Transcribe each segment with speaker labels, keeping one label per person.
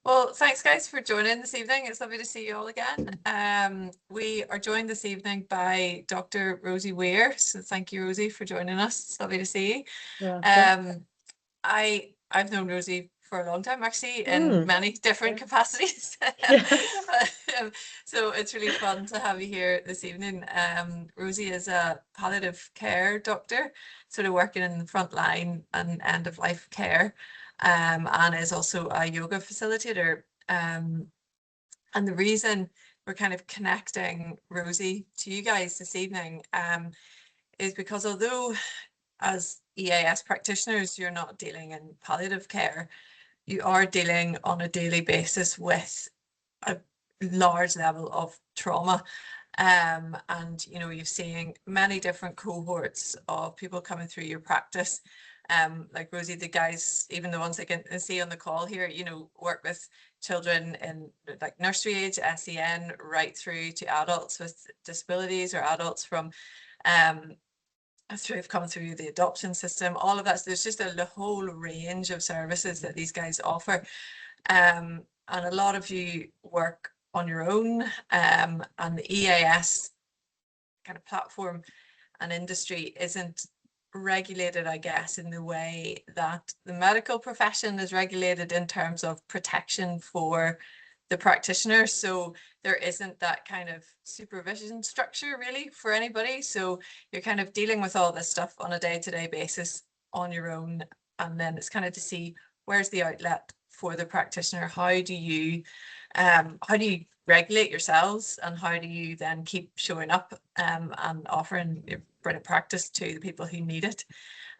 Speaker 1: Well, thanks guys for joining this evening. It's lovely to see you all again. We are joined this evening by Dr. Rosie Weir. So thank you, Rosie, for joining us. It's lovely to see you.
Speaker 2: Welcome.
Speaker 1: I've known Rosie for a long time, actually, in many different capacities. So it's really fun to have you here this evening. Rosie is a palliative care doctor, sort of working in the front line and end of life care, and is also a yoga facilitator. And the reason we're kind of connecting Rosie to you guys this evening is because although as EAS practitioners, you're not dealing in palliative care, you are dealing on a daily basis with a large level of trauma. And you're seeing many different cohorts of people coming through your practice. Like Rosie, the guys, even the ones I can see on the call here, work with children in like nursery age, SEN, right through to adults with disabilities or adults from have come through the adoption system, all of that. So there's just a whole range of services that these guys offer. And a lot of you work on your own, and the EAS kind of platform and industry isn't regulated, I guess, in the way that the medical profession is regulated in terms of protection for the practitioner. So there isn't that kind of supervision structure really for anybody. So you're kind of dealing with all this stuff on a day-to-day basis on your own. And then it's kind of to see where's the outlet for the practitioner. How do you regulate yourselves, and how do you then keep showing up and offering your brilliant practice to the people who need it?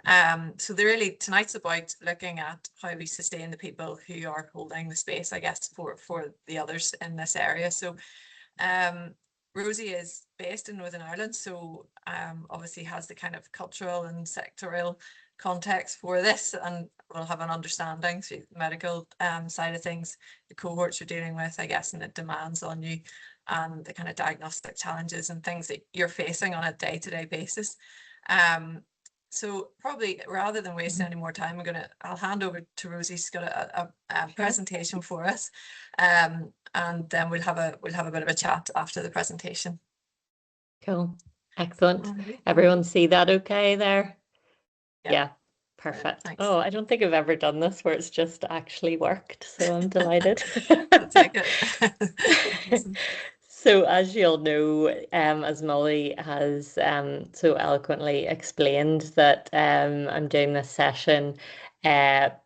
Speaker 1: So tonight's about looking at how we sustain the people who are holding the space, I guess, for the others in this area. So Rosie is based in Northern Ireland, so obviously has the kind of cultural and sectorial context for this, and we'll have an understanding through the medical side of things, the cohorts you're dealing with, I guess, and the demands on you, and the kind of diagnostic challenges and things that you're facing on a day-to-day basis. So probably rather than wasting any more time, I'll hand over to Rosie. She's got a presentation for us, and then we'll have a bit of a chat after the presentation.
Speaker 2: Cool. Excellent. Everyone see that okay there? Yeah. Perfect. Thanks. Oh, I don't think I've ever done this where it's just actually worked, so I'm delighted.
Speaker 1: I'll take it.
Speaker 2: So as you'll know, as Molly has so eloquently explained, that I'm doing this session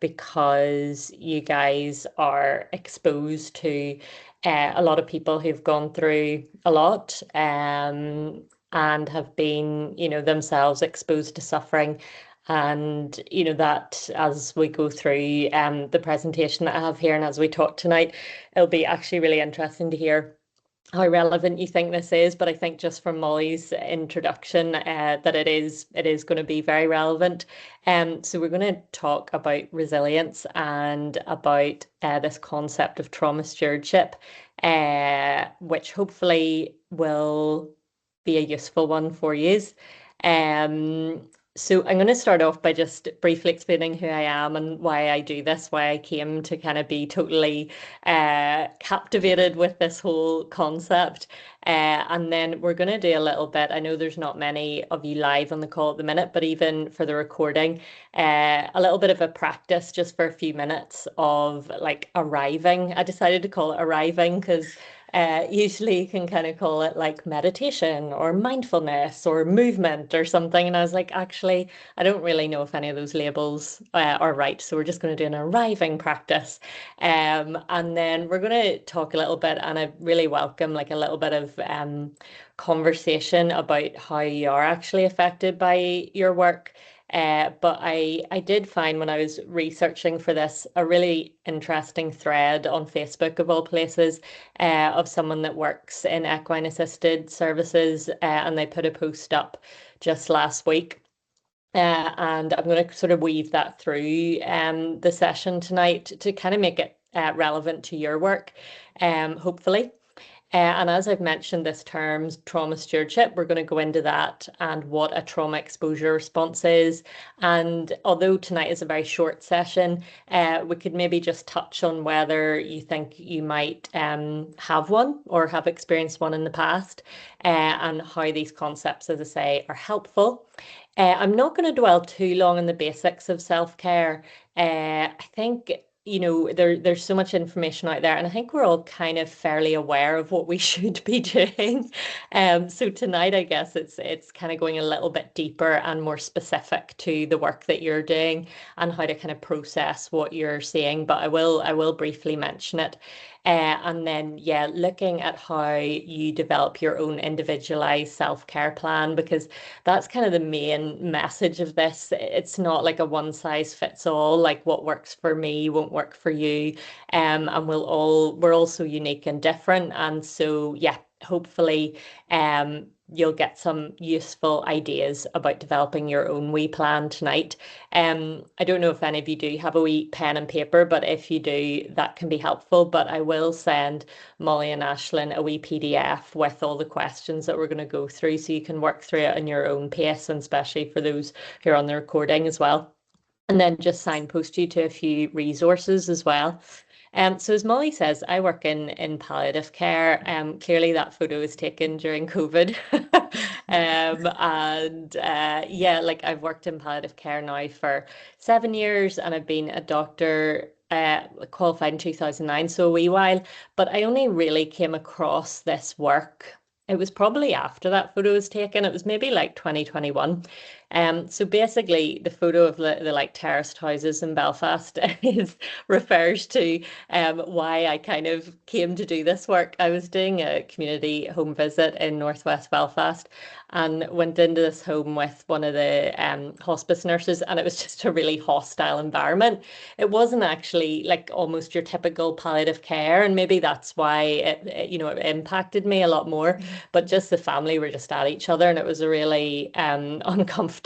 Speaker 2: because you guys are exposed to a lot of people who've gone through a lot and have been, themselves exposed to suffering. And that as we go through the presentation that I have here and as we talk tonight, it'll be actually really interesting to hear how relevant you think this is. But I think just from Molly's introduction that it is going to be very relevant. So we're going to talk about resilience and about this concept of trauma stewardship, which hopefully will be a useful one for you. So I'm going to start off by just briefly explaining who I am and why I do this, why I came to kind of be totally captivated with this whole concept. And then we're going to do a little bit. I know there's not many of you live on the call at the minute, but even for the recording, a little bit of a practice just for a few minutes of like arriving. I decided to call it arriving because usually you can kind of call it like meditation or mindfulness or movement or something. And I was like, actually, I don't really know if any of those labels are right. So we're just going to do an arriving practice. And then we're going to talk a little bit, and I really welcome like a little bit of conversation about how you are actually affected by your work. But I did find when I was researching for this a really interesting thread on Facebook, of all places, of someone that works in equine assisted services, and they put a post up just last week. And I'm going to sort of weave that through the session tonight to kind of make it relevant to your work, hopefully. And as I've mentioned, this term trauma stewardship, we're going to go into that and what a trauma exposure response is. And although tonight is a very short session, we could maybe just touch on whether you think you might have one or have experienced one in the past, and how these concepts, as I say, are helpful. I'm not going to dwell too long on the basics of self-care. I think there's so much information out there, and I think we're all kind of fairly aware of what we should be doing. So tonight, I guess it's kind of going a little bit deeper and more specific to the work that you're doing and how to kind of process what you're seeing. But I will briefly mention it. And then, yeah, looking at how you develop your own individualized self-care plan, because that's kind of the main message of this. It's not like a one size fits all, like what works for me won't work for you. And we're all so unique and different. And so, yeah, hopefully, you'll get some useful ideas about developing your own wee plan tonight. I don't know if any of you do have a wee pen and paper, but if you do, that can be helpful. But I will send Molly and Ashlyn a wee PDF with all the questions that we're going to go through, so you can work through it in your own pace, and especially for those who are on the recording as well. And then just signpost you to a few resources as well. So as Molly says, I work in palliative care. Clearly that photo was taken during COVID. And yeah, like I've worked in palliative care now for 7 years, and I've been a doctor, qualified in 2009, so a wee while. But I only really came across this work. It was probably after that photo was taken. It was maybe like 2021. So basically, the photo of the like terraced houses in Belfast refers to why I kind of came to do this work. I was doing a community home visit in Northwest Belfast and went into this home with one of the hospice nurses, and it was just a really hostile environment. It wasn't actually like almost your typical palliative care, and maybe that's why it impacted me a lot more. But just the family were just at each other, and it was a really uncomfortable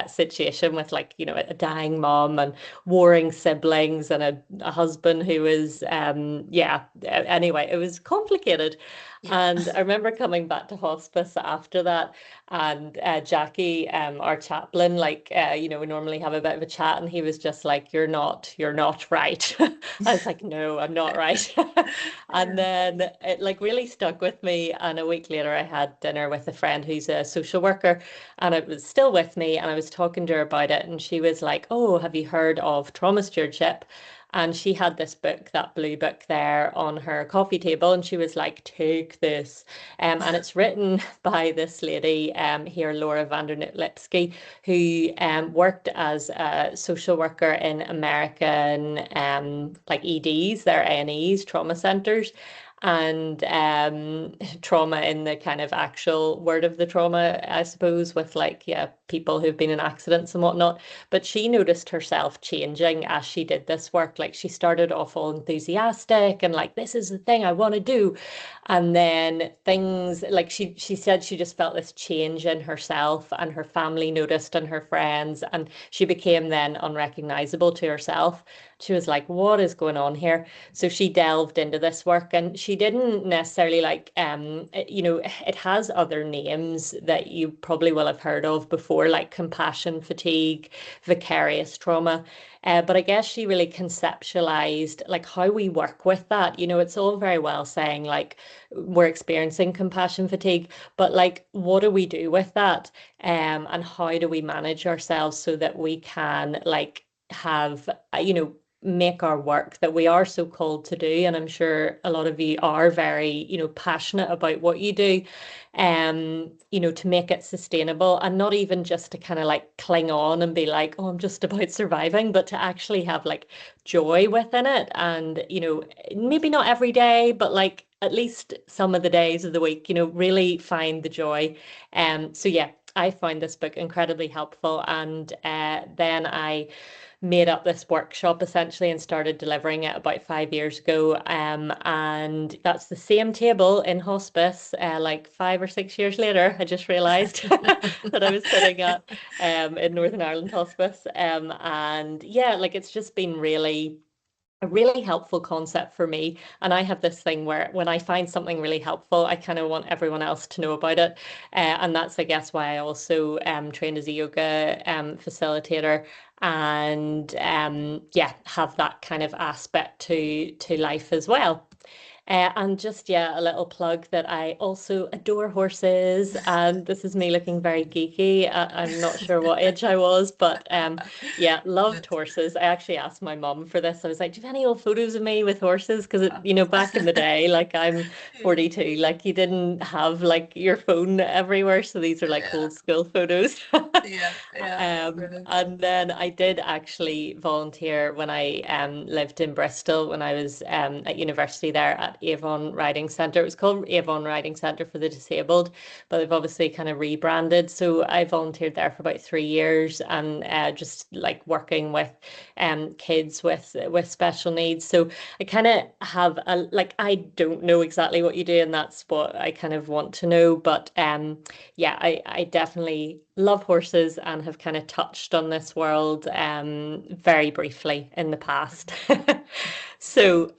Speaker 2: situation with a dying mom and warring siblings and a husband who was anyway, it was complicated.
Speaker 1: Yeah.
Speaker 2: And I remember coming back to hospice after that, and Jackie, our chaplain, we normally have a bit of a chat, and he was just like, you're not right." I was like, "No, I'm not right." And
Speaker 1: Yeah.
Speaker 2: then it like really stuck with me. And a week later, I had dinner with a friend who's a social worker, and it was still with me. And I was talking to her about it, and she was like, "Oh, have you heard of trauma stewardship?" And she had this book, that blue book there on her coffee table, and she was like, "Take this." And it's written by this lady here, Laura Vanderlipsky, who worked as a social worker in American like EDs, their A&Es, trauma centers, and trauma in the kind of actual word of the trauma, I suppose, with people who've been in accidents and whatnot. But she noticed herself changing as she did this work. Like she started off all enthusiastic and like, this is the thing I want to do. And then things like she said she just felt this change in herself, and her family noticed, and her friends, and she became then unrecognizable to herself. She was like, what is going on here? So she delved into this work, and she didn't necessarily it has other names that you probably will have heard of before, like compassion fatigue, vicarious trauma. But I guess she really conceptualized like how we work with that. It's all very well saying like we're experiencing compassion fatigue, but like what do we do with that? And how do we manage ourselves so that we can like have make our work that we are so called to do. And I'm sure a lot of you are very passionate about what you do, to make it sustainable, and not even just to kind of like cling on and be like, oh, I'm just about surviving, but to actually have like joy within it. And maybe not every day, but like at least some of the days of the week, really find the joy. So yeah, I found this book incredibly helpful, and then I made up this workshop essentially and started delivering it about 5 years ago. And that's the same table in hospice, like 5 or 6 years later. I just realized that I was sitting at in Northern Ireland hospice. And yeah, like it's just been really a really helpful concept for me. And I have this thing where when I find something really helpful, I kind of want everyone else to know about it. And that's, I guess, why I also trained as a yoga facilitator, and yeah, have that kind of aspect to life as well. And just, yeah, a little plug that I also adore horses. And this is me looking very geeky. I'm not sure what age I was, but yeah, loved
Speaker 1: But,
Speaker 2: horses. I actually asked my mum for this. I was like, do you have any old photos of me with horses? Because, you know, back in the day, like I'm
Speaker 1: yeah,
Speaker 2: 42, like you didn't have like your phone everywhere. So these are like
Speaker 1: yeah,
Speaker 2: old school photos.
Speaker 1: yeah, brilliant.
Speaker 2: And then I did actually volunteer when I lived in Bristol when I was at university there at Avon Riding Centre. It was called Avon Riding Centre for the Disabled, but they've obviously kind of rebranded. So I volunteered there for about 3 years, and just like working with kids with special needs. So I kind of have a like, I don't know exactly what you do, and that's what I kind of want to know. But yeah, I definitely love horses and have kind of touched on this world very briefly in the past. So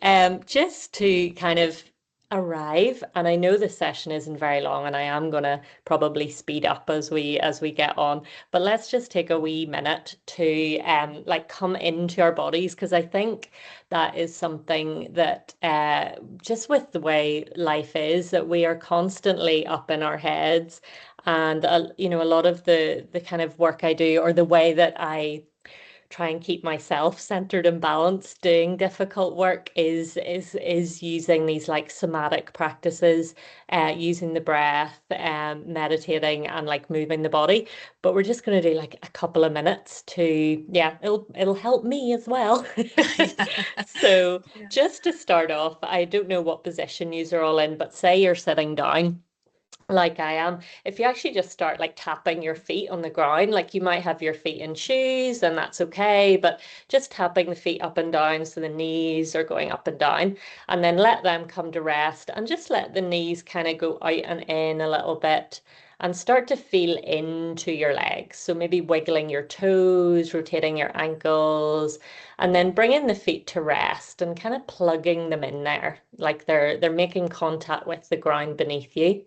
Speaker 2: just to kind of arrive, and I know this session isn't very long, and I am gonna probably speed up as we get on, but let's just take a wee minute to like come into our bodies, because I think that is something that just with the way life is, that we are constantly up in our heads. And you know, a lot of the kind of work I do, or the way that I try and keep myself centered and balanced doing difficult work, is using these like somatic practices, using the breath, meditating, and like moving the body. But we're just going to do like a couple of minutes to, yeah, it'll help me as well. So
Speaker 1: Yeah,
Speaker 2: just to start off, I don't know what position you're all in, but say you're sitting down like I am. If you actually just start like tapping your feet on the ground, like you might have your feet in shoes, and that's okay, but just tapping the feet up and down so the knees are going up and down, and then let them come to rest, and just let the knees kind of go out and in a little bit, and start to feel into your legs. So maybe wiggling your toes, rotating your ankles, and then bringing the feet to rest and kind of plugging them in there, like they're making contact with the ground beneath you.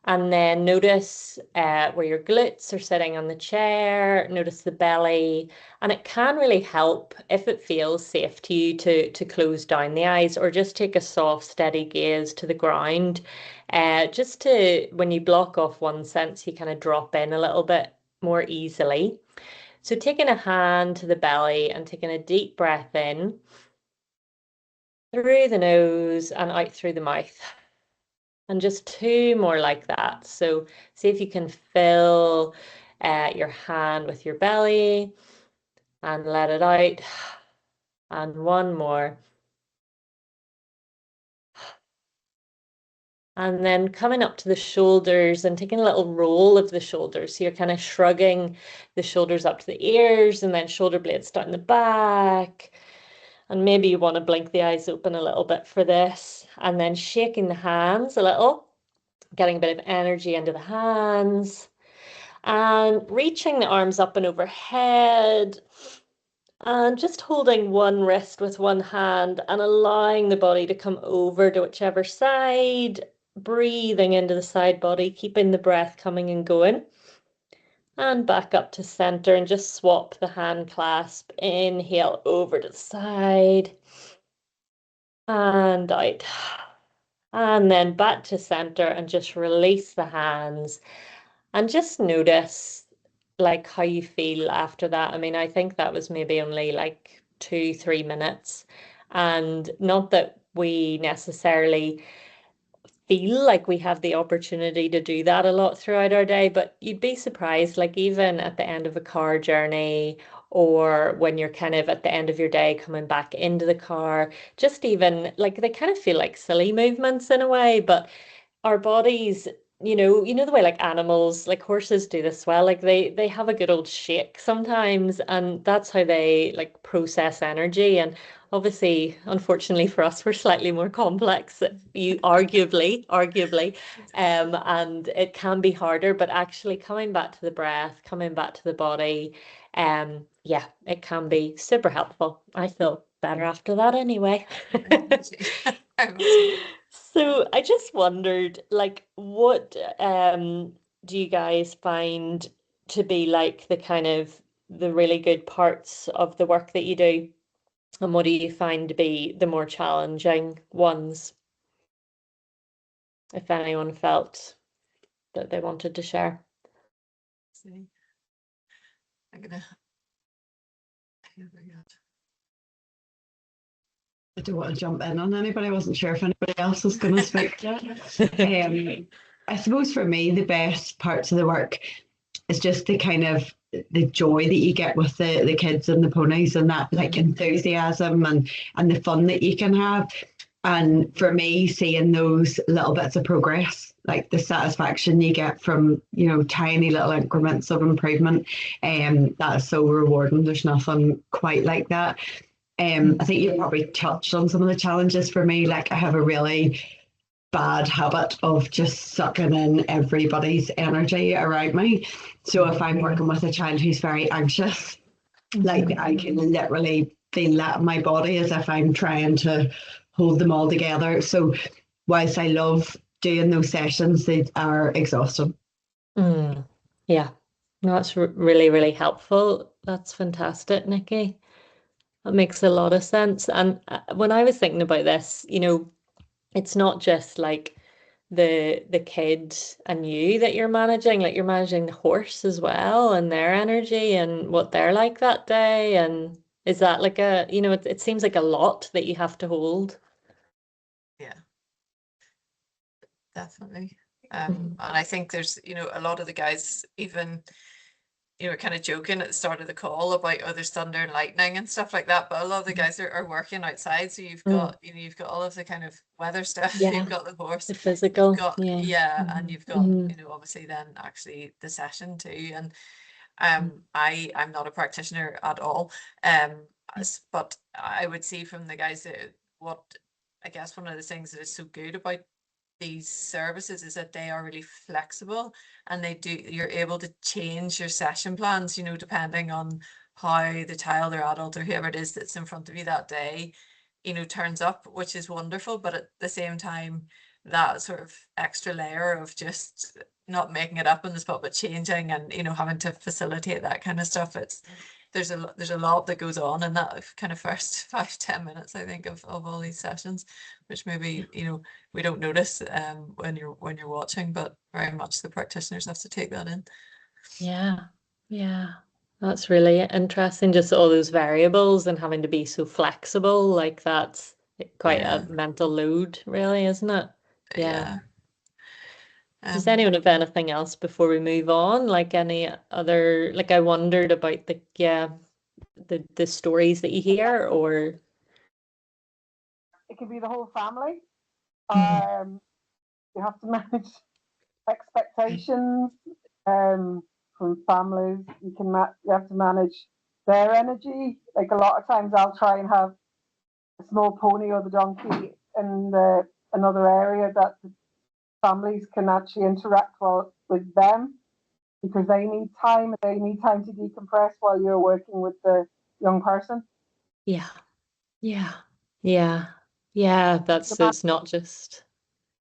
Speaker 2: And then notice where your glutes are sitting on the chair, notice the belly. And it can really help, if it feels safe to you, to close down the eyes, or just take a soft, steady gaze to the ground. Just to, when you block off one sense, you kind of drop in a little bit more easily. So taking a hand to the belly and taking a deep breath in through the nose and out through the mouth. And just two more like that. So see if you can fill your hand with your belly and let it out. And one more. And then coming up to the shoulders and taking a little roll of the shoulders. So you're kind of shrugging the shoulders up to the ears, and then shoulder blades down the back. And maybe you want to blink the eyes open a little bit for this. And then shaking the hands a little, getting a bit of energy into the hands. And reaching the arms up and overhead, and just holding one wrist with one hand and allowing the body to come over to whichever side, breathing into the side body, keeping the breath coming and going. And back up to center, and just swap the hand clasp. Inhale over to the side and out. And then back to center, and just release the hands, and just notice like how you feel after that. I mean, I think that was maybe only like 2, 3 minutes. And not that we necessarily feel like we have the opportunity to do that a lot throughout our day, but you'd be surprised, like even at the end of a car journey, or when you're kind of at the end of your day coming back into the car, just even like they kind of feel like silly movements in a way, but our bodies, you know the way like animals, like horses do this well, like they have a good old shake sometimes, and that's how they like process energy. And obviously, unfortunately for us, we're slightly more complex, you arguably, and it can be harder, but actually coming back to the breath, coming back to the body, yeah, it can be super helpful, I feel. better after that anyway.
Speaker 1: Very much. Very much so.
Speaker 2: So I just wondered, like, what do you guys find to be like the kind of the really good parts of the work that you do, and what do you find to be the more challenging ones, if anyone felt that they wanted to share?
Speaker 1: See, I'm gonna. Here we go.
Speaker 3: I don't want to jump in on anybody. I wasn't sure if anybody else was going to speak yet. I suppose for me, the best parts of the work is just the kind of the joy that you get with the kids and the ponies, and that like enthusiasm and the fun that you can have. And for me, seeing those little bits of progress, like the satisfaction you get from, tiny little increments of improvement, that's so rewarding. There's nothing quite like that. I think you probably touched on some of the challenges for me. Like I have a really bad habit of just sucking in everybody's energy around me. So if I'm working with a child who's very anxious, like I can literally feel that in my body as if I'm trying to hold them all together. So whilst I love doing those sessions, they are exhausting.
Speaker 2: Yeah, no, that's really, really helpful. That's fantastic, Nikki. That makes a lot of sense. And when I was thinking about this, it's not just like the kid and you that you're managing, like you're managing the horse as well and their energy and what they're like that day. And is that like it seems like a lot that you have to hold.
Speaker 1: Yeah, definitely. And I think there's, a lot of the guys even, kind of joking at the start of the call about there's thunder and lightning and stuff like that, but a lot of the guys are working outside, so you've got you've got all of the kind of weather stuff.
Speaker 2: Yeah,
Speaker 1: you've got the horse,
Speaker 2: the
Speaker 1: you've
Speaker 2: physical.
Speaker 1: got
Speaker 2: Yeah.
Speaker 1: and you've got
Speaker 2: Mhm.
Speaker 1: obviously then actually the session too. And I'm not a practitioner at all, but I would see from the guys that what I guess one of the things that is so good about these services is that they are really flexible, and you're able to change your session plans, depending on how the child or adult or whoever it is that's in front of you that day, turns up, which is wonderful. But at the same time, that sort of extra layer of just not making it up on the spot, but changing and, having to facilitate that kind of stuff. There's a lot that goes on in that kind of first 5-10 minutes, I think, of all these sessions, which maybe, we don't notice when you're watching, but very much the practitioners have to take that in.
Speaker 2: Yeah. That's really interesting, just all those variables and having to be so flexible. Like that's quite a mental load, really, isn't it? Yeah. Does anyone have anything else before we move on? Like any other, like I wondered about the stories that you hear, or
Speaker 4: it could be the whole family. You have to manage expectations from families. You have to manage their energy. Like a lot of times, I'll try and have a small pony or the donkey in another area that the families can actually interact with them, because they need time. They need time to decompress while you're working with the young person.
Speaker 2: yeah. That's it's not just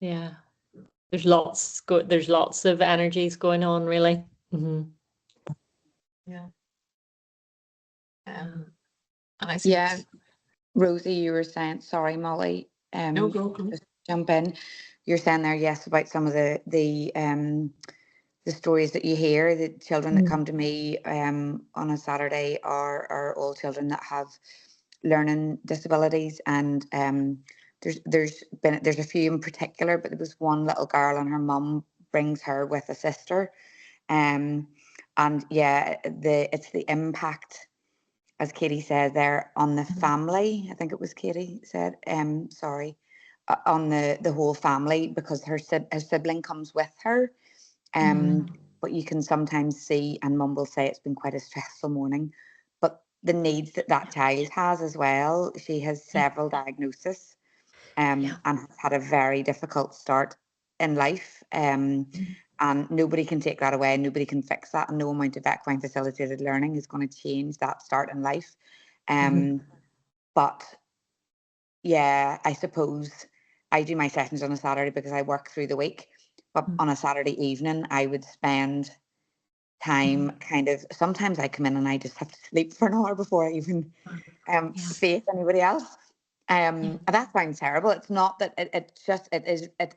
Speaker 2: There's lots of energies going on, really.
Speaker 1: Yeah.
Speaker 5: And
Speaker 1: I think
Speaker 5: Rosie, you were saying, sorry, Molly,
Speaker 1: no, go.
Speaker 5: just jump in. You're saying there, yes, about some of the stories that you hear. The children that come to me on a Saturday are all children that have learning disabilities, and there's a few in particular, but there was one little girl and her mum brings her with a sister, and it's the impact, as Katie said there, on the family. I think it was Katie said, on the whole family, because her sibling comes with her. But you can sometimes see, and mum will say it's been quite a stressful morning, but the needs that child has as well. She has several diagnoses, and has had a very difficult start in life. And nobody can take that away, nobody can fix that, and no amount of equine facilitated learning is going to change that start in life. But yeah, I suppose I do my sessions on a Saturday because I work through the week. But on a Saturday evening, I would spend time kind of, sometimes I come in and I just have to sleep for an hour before I even face anybody else. And that sounds terrible. It's not that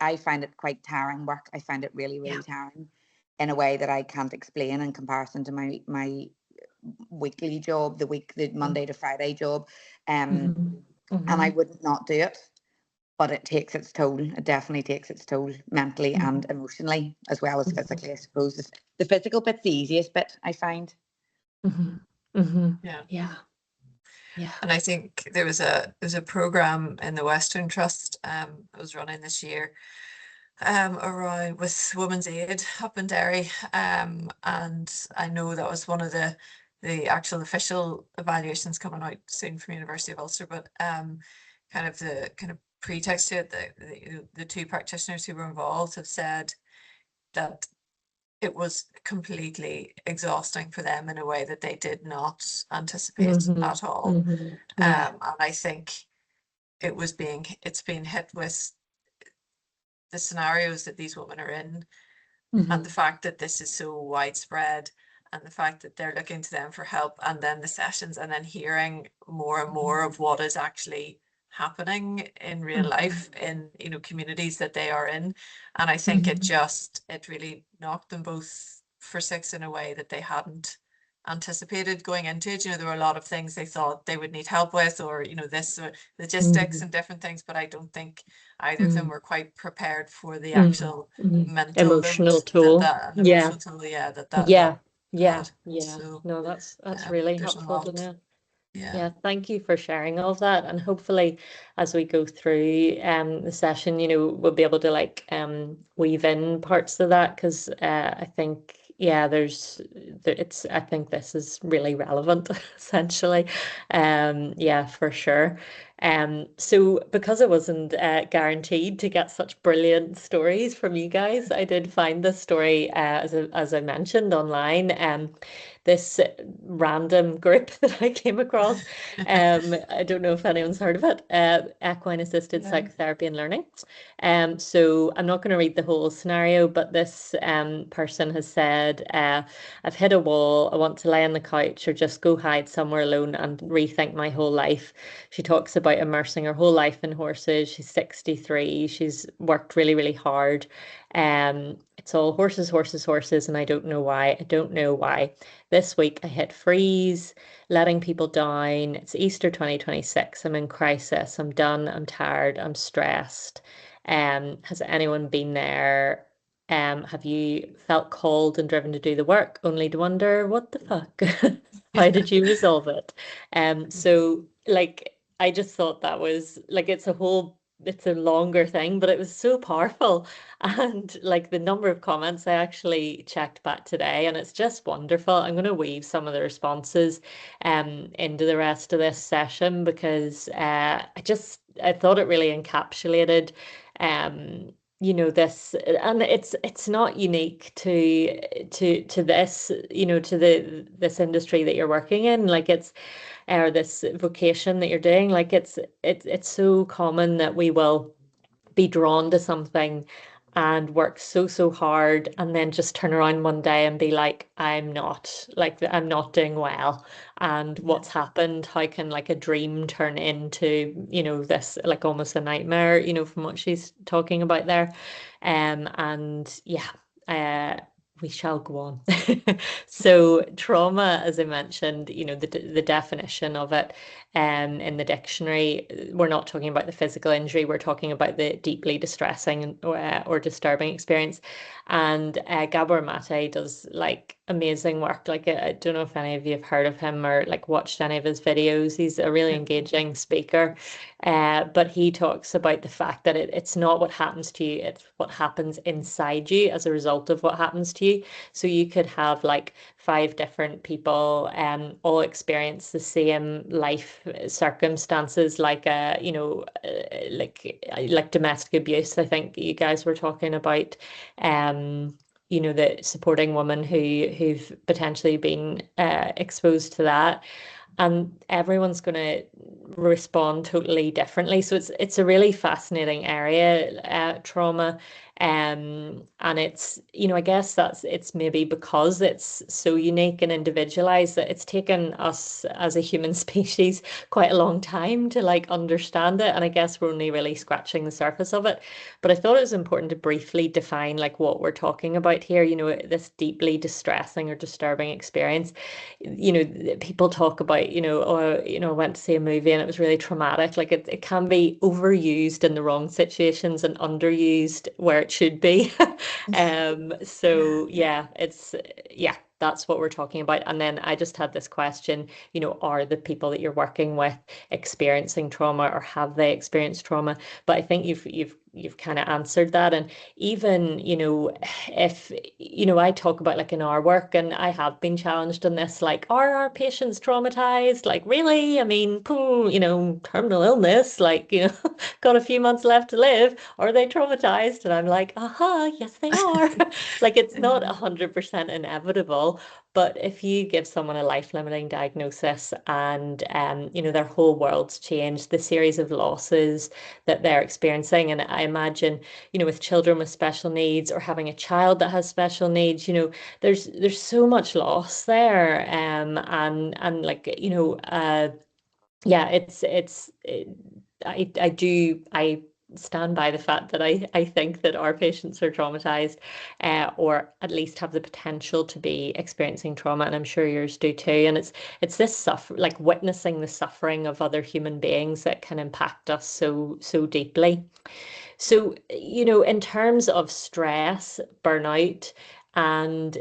Speaker 5: I find it quite tiring work. I find it really, really tiring in a way that I can't explain in comparison to my weekly job, the Monday to Friday job. And I wouldn't not do it, but it takes its toll. It definitely takes its toll mentally and emotionally, as well as physically, I suppose. The physical bit's the easiest bit, I find.
Speaker 2: Yeah.
Speaker 1: And I think there was a program in the Western Trust that was running this year around with Women's Aid up in Derry, and I know that was one of the actual official evaluations coming out soon from University of Ulster, but kind of pretext to it, the two practitioners who were involved have said that it was completely exhausting for them in a way that they did not anticipate at all. And I think it's being hit with the scenarios that these women are in, and the fact that this is so widespread, and the fact that they're looking to them for help, and then the sessions, and then hearing more and more of what is actually happening in real life in communities that they are in. And I think it really knocked them both for six in a way that they hadn't anticipated going into it. There were a lot of things they thought they would need help with, or this logistics and different things, but I don't think either of them were quite prepared for the actual mental
Speaker 2: emotional
Speaker 1: load
Speaker 2: toll.
Speaker 1: that
Speaker 2: Yeah.
Speaker 1: So
Speaker 2: no, that's really
Speaker 1: there's a
Speaker 2: helpful to
Speaker 1: lot.
Speaker 2: know.
Speaker 1: Yeah.
Speaker 2: Yeah, thank you for sharing all of that. And hopefully as we go through the session, we'll be able to weave in parts of that, because I think I think this is really relevant essentially. Yeah, for sure. So because I wasn't guaranteed to get such brilliant stories from you guys, I did find this story as I mentioned online. This random group that I came across. I don't know if anyone's heard of it. Equine assisted psychotherapy and learning. So I'm not going to read the whole scenario, but this person has said, I've hit a wall. I want to lay on the couch or just go hide somewhere alone and rethink my whole life. She talks about immersing her whole life in horses. She's 63. She's worked really, really hard. It's all horses, horses, horses, and I don't know why. I don't know why. This week I hit freeze, letting people down. It's Easter 2026. I'm in crisis. I'm done. I'm tired. I'm stressed. Has anyone been there? Have you felt called and driven to do the work, only to wonder what the fuck? How did you resolve it? So I just thought that was it's a longer thing, but it was so powerful. And the number of comments I actually checked back today, and it's just wonderful. I'm going to weave some of the responses into the rest of this session, because I thought it really encapsulated this, and it's not unique to this, to this industry that you're working in, or this vocation that you're doing. It's so common that we will be drawn to something and work so hard, and then just turn around one day and be like, I'm not doing well. And what's happened? How can a dream turn into this almost a nightmare, from what she's talking about there. And yeah, we shall go on. So trauma, as I mentioned, the definition of it in the dictionary, we're not talking about the physical injury, we're talking about the deeply distressing or disturbing experience. And Gabor Mate does amazing work. I don't know if any of you have heard of him or watched any of his videos. He's a really engaging speaker. But he talks about the fact that it's not what happens to you, it's what happens inside you as a result of what happens to you. So you could have 5 different people all experience the same life circumstances, like domestic abuse. I think you guys were talking about the supporting women who've potentially been exposed to that. and everyone's going to respond totally differently. So it's a really fascinating area, trauma. And it's, I guess it's maybe because it's so unique and individualized that it's taken us as a human species quite a long time to like understand it. And I guess we're only really scratching the surface of it. But I thought it was important to briefly define like what we're talking about here, this deeply distressing or disturbing experience. People talk about, I went to see a movie and it was really traumatic. Like it can be overused in the wrong situations and underused where it should be. So yeah, that's what we're talking about. And then I just had this question, are the people that you're working with experiencing trauma, or have they experienced trauma? But I think you've kind of answered that. And even, if, I talk about like in our work, and I have been challenged on this, like, are our patients traumatized? Like, really? I mean, terminal illness, like, got a few months left to live. Are they traumatized? And I'm like, yes, they are. Like, it's not 100% inevitable. But if you give someone a life-limiting diagnosis and, their whole world's changed, the series of losses that they're experiencing, and I imagine, with children with special needs, or having a child that has special needs, there's so much loss there, and like, yeah, I stand by the fact that I think that our patients are traumatized, or at least have the potential to be experiencing trauma, and I'm sure yours do too. And it's this like witnessing the suffering of other human beings that can impact us so deeply. So, in terms of stress, burnout, and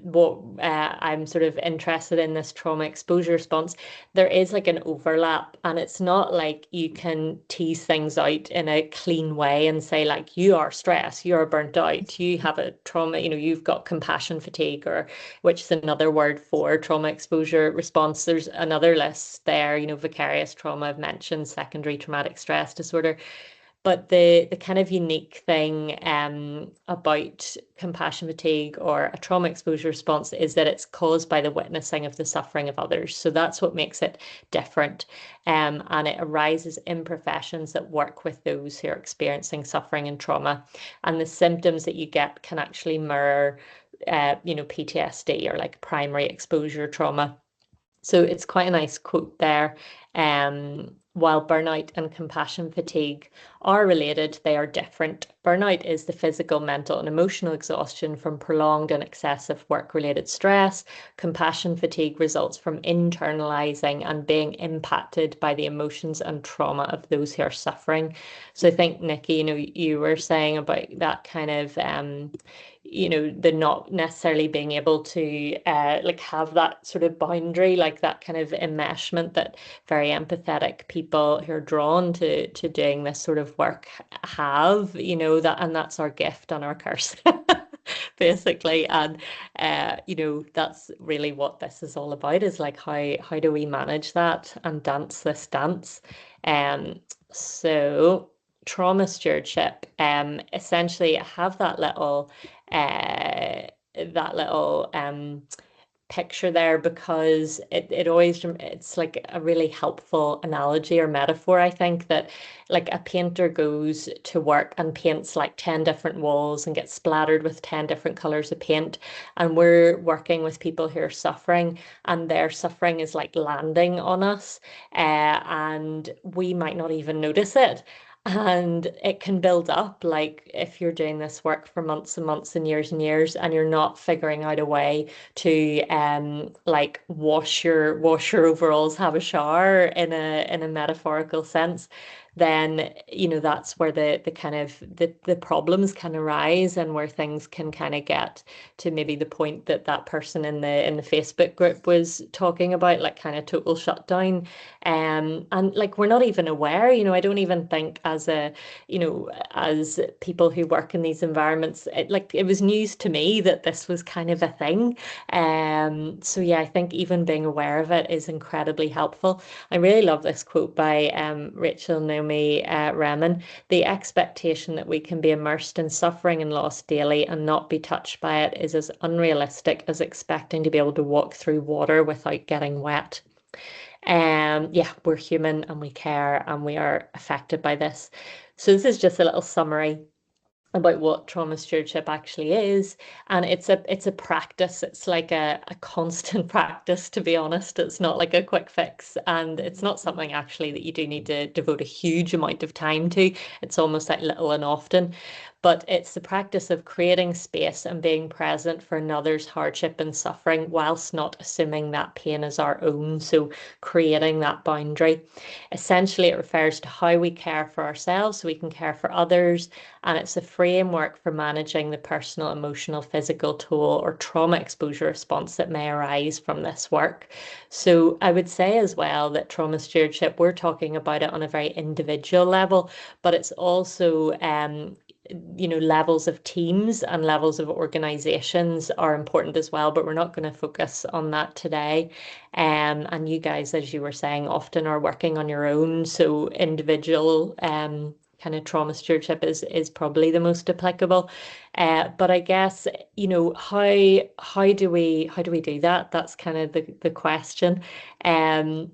Speaker 2: what I'm sort of interested in, this trauma exposure response, there is like an overlap, and it's not like you can tease things out in a clean way and say like, you are stressed, you're burnt out, you have a trauma, you've got compassion fatigue, or which is another word for trauma exposure response. There's another list there, vicarious trauma, I've mentioned, secondary traumatic stress disorder. But the kind of unique thing about compassion fatigue or a trauma exposure response is that it's caused by the witnessing of the suffering of others. So that's what makes it different. And it arises in professions that work with those who are experiencing suffering and trauma. And the symptoms that you get can actually mirror, PTSD, or like primary exposure trauma. So it's quite a nice quote there. While burnout and compassion fatigue are related, they are different. Burnout is the physical, mental, and emotional exhaustion from prolonged and excessive work-related stress. Compassion fatigue results from internalizing and being impacted by the emotions and trauma of those who are suffering. So I think, Nikki, you were saying about that kind of the not necessarily being able to like have that sort of boundary, like that kind of enmeshment that very empathetic people who are drawn to doing this sort of work have, that, and that's our gift and our curse. Basically. And that's really what this is all about, is like how do we manage that and dance this dance. So trauma stewardship, essentially I have that little picture there because it always, it's like a really helpful analogy or metaphor. I think that like a painter goes to work and paints like 10 different walls and gets splattered with 10 different colors of paint, and we're working with people who are suffering, and their suffering is like landing on us, and we might not even notice it. And it can build up, like if you're doing this work for months and months and years and you're not figuring out a way to like wash your overalls, have a shower in a metaphorical sense, then that's where the kind of the problems can arise, and where things can kind of get to maybe the point that person in the Facebook group was talking about, like kind of total shutdown. And like we're not even aware, I don't even think as people who work in these environments, it was news to me that this was kind of a thing. So yeah, I think even being aware of it is incredibly helpful. I really love this quote by Rachel Naomi Remen: "The expectation that we can be immersed in suffering and loss daily and not be touched by it is as unrealistic as expecting to be able to walk through water without getting wet." Yeah, we're human and we care and we are affected by this. So this is just a little summary about what trauma stewardship actually is, and it's a practice. It's like a constant practice, to be honest. It's not like a quick fix, and it's not something actually that you do need to devote a huge amount of time to. It's almost like little and often, but it's the practice of creating space and being present for another's hardship and suffering whilst not assuming that pain is our own. So creating that boundary. Essentially, it refers to how we care for ourselves so we can care for others, and it's a framework for managing the personal, emotional, physical toll or trauma exposure response that may arise from this work. So I would say as well that trauma stewardship, we're talking about it on a very individual level, but it's also levels of teams and levels of organizations are important as well, but we're not going to focus on that today. And you guys, as you were saying, often are working on your own, so individual kind of trauma stewardship is probably the most applicable. But I guess, how do we do that? That's kind of the question.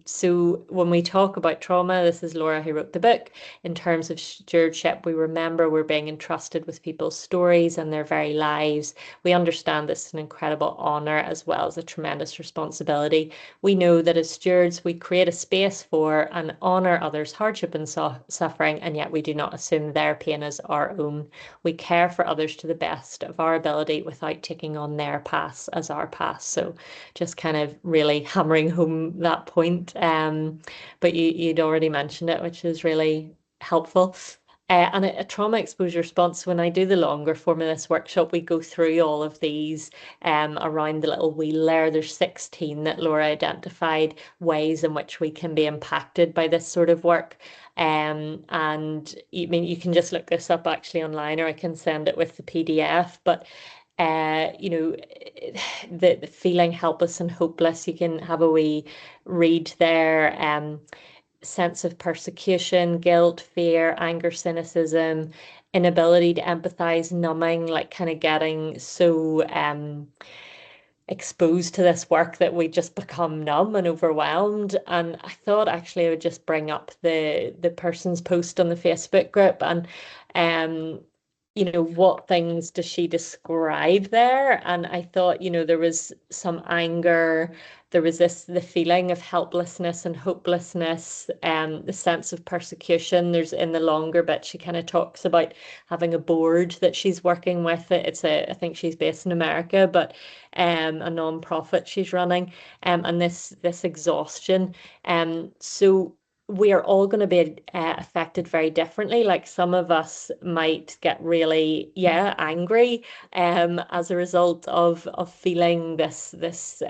Speaker 2: So when we talk about trauma, this is Laura who wrote the book. In terms of stewardship, we remember we're being entrusted with people's stories and their very lives. We understand this is an incredible honor as well as a tremendous responsibility. We know that as stewards, we create a space for and honor others' hardship and suffering, and yet we do not assume their pain as our own. We care for others to the best of our ability without taking on their past as our past. So just kind of really hammering home that point. But you'd already mentioned it, which is really helpful. And a trauma exposure response, when I do the longer form of this workshop, we go through all of these around the little wheel there. There's 16 that Laura identified ways in which we can be impacted by this sort of work. And you can just look this up actually online, or I can send it with the PDF. But the feeling helpless and hopeless, you can have a wee read there. Sense of persecution, guilt, fear, anger, cynicism, inability to empathize, numbing, like kind of getting so exposed to this work that we just become numb and overwhelmed. And I thought actually I would just bring up the person's post on the Facebook group, and what things does she describe there? And I thought, there was some anger, there was the feeling of helplessness and hopelessness, the sense of persecution. There's, in the longer bit, she kind of talks about having a board that she's working with. I think she's based in America, but a non-profit she's running, and this exhaustion. So we are all going to be affected very differently. Like, some of us might get really angry as a result of feeling this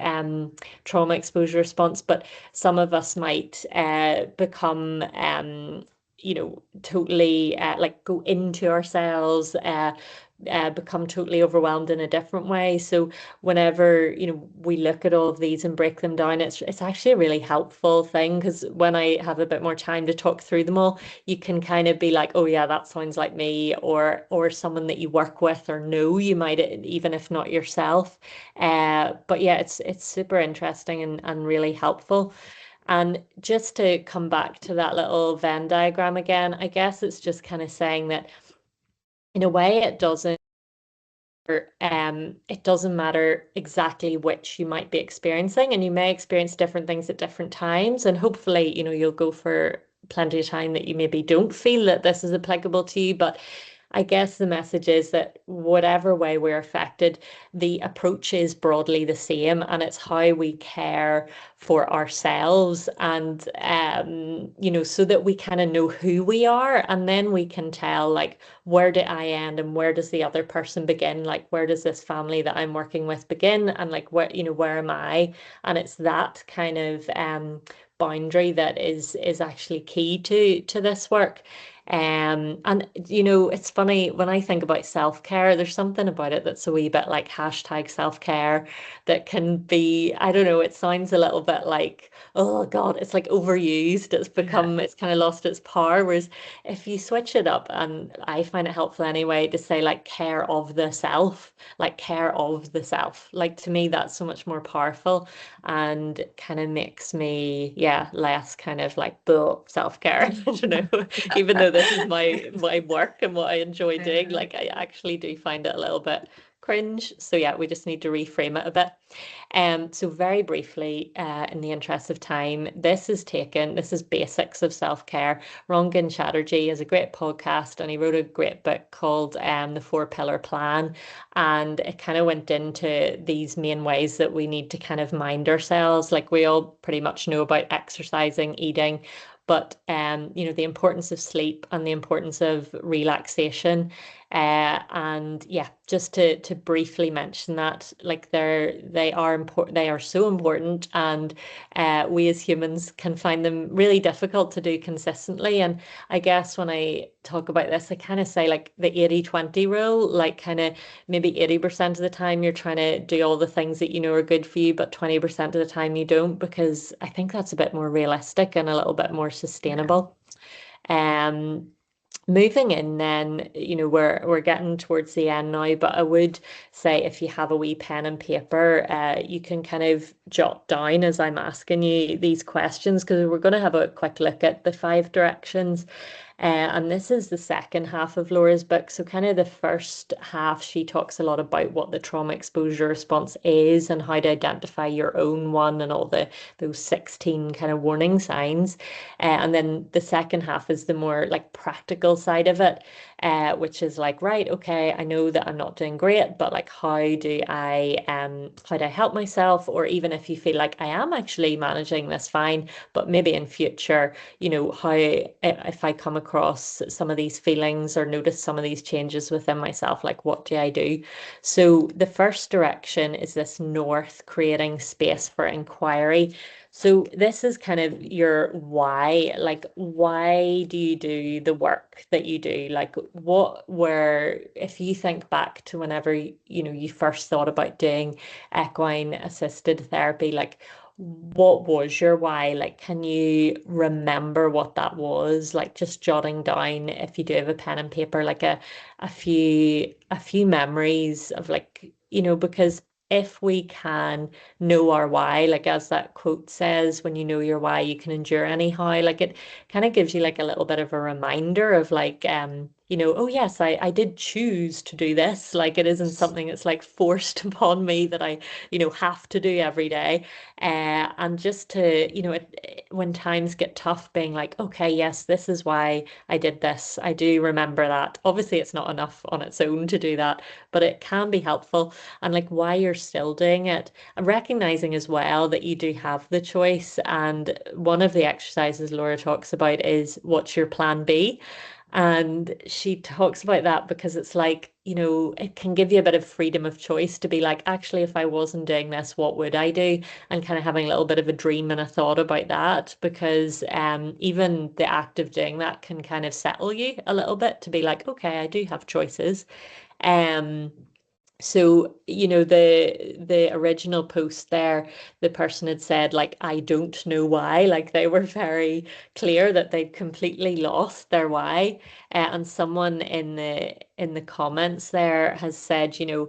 Speaker 2: trauma exposure response, but some of us might become totally like go into ourselves, become totally overwhelmed in a different way. So whenever we look at all of these and break them down, it's actually a really helpful thing, because when I have a bit more time to talk through them all, you can kind of be like, oh yeah, that sounds like me, or someone that you work with or know, you might, even if not yourself. But yeah, it's super interesting and really helpful. And just to come back to that little Venn diagram again, I guess it's just kind of saying that in a way it doesn't matter exactly which you might be experiencing, and you may experience different things at different times, and hopefully you'll go for plenty of time that you maybe don't feel that this is applicable to you. But I guess the message is that whatever way we're affected, the approach is broadly the same, and it's how we care for ourselves, and so that we kind of know who we are, and then we can tell, like, where do I end and where does the other person begin? Like, where does this family that I'm working with begin, and like, where am I? And it's that kind of boundary that is actually key to this work. And you know, it's funny when I think about self-care, there's something about it that's a wee bit like hashtag self-care that can be, I don't know, it sounds a little bit like, oh God, it's like overused. It's become, it's kind of lost its power. Whereas if you switch it up, and I find it helpful anyway, to say like care of the self, like care of the self, like to me, that's so much more powerful and kind of makes me, yeah, less kind of like bull self-care. I don't know, even though this is my work and what I enjoy doing, like I actually do find it a little bit cringe. So yeah, we just need to reframe it a bit. So very briefly, in the interest of time, this is basics of self-care. Rangan Chatterjee has a great podcast and he wrote a great book called The Four Pillar Plan. And it kind of went into these main ways that we need to kind of mind ourselves. Like we all pretty much know about exercising, eating, but you know, the importance of sleep and the importance of relaxation. And yeah, just to briefly mention that, like they are important, they are so important, and we as humans can find them really difficult to do consistently. And I guess when I talk about this, I kind of say like the 80-20 rule, like kind of maybe 80% of the time you're trying to do all the things that you know are good for you, but 20% of the time you don't, because I think that's a bit more realistic and a little bit more sustainable. Moving in then, you know, we're getting towards the end now, but I would say if you have a wee pen and paper, you can kind of jot down as I'm asking you these questions, because we're going to have a quick look at the 5 directions. And this is the second half of Laura's book. So kind of the first half, she talks a lot about what the trauma exposure response is and how to identify your own one and all those 16 kind of warning signs. And then the second half is the more like practical side of it, which is like, right, okay, I know that I'm not doing great, but like how do I help myself? Or even if you feel like I am actually managing this fine, but maybe in future, you know, how if I come across some of these feelings or notice some of these changes within myself, like what do I do? So the first direction is this north, creating space for inquiry. So this is kind of your why, like why do you do the work that you do? Like if you think back to whenever you know you first thought about doing equine assisted therapy, like what was your why? Like, can you remember what that was? Like just jotting down, if you do have a pen and paper, like a few memories of like, you know, because if we can know our why, like as that quote says, when you know your why, you can endure anyhow. Like it kind of gives you like a little bit of a reminder of like, you know, oh yes, I did choose to do this. Like it isn't something that's like forced upon me that I, you know, have to do every day. And just to, you know, when times get tough, being like, okay, yes, this is why I did this. I do remember that. Obviously, it's not enough on its own to do that, but it can be helpful. And like why you're still doing it, and recognizing as well that you do have the choice. And one of the exercises Laura talks about is what's your plan B? And she talks about that because it's like, you know, it can give you a bit of freedom of choice to be like, actually, if I wasn't doing this, what would I do? And kind of having a little bit of a dream and a thought about that, because even the act of doing that can kind of settle you a little bit to be like, okay, I do have choices. So, you know, the original post there, the person had said like, I don't know why, like they were very clear that they'd completely lost their why. And someone in the comments there has said, you know,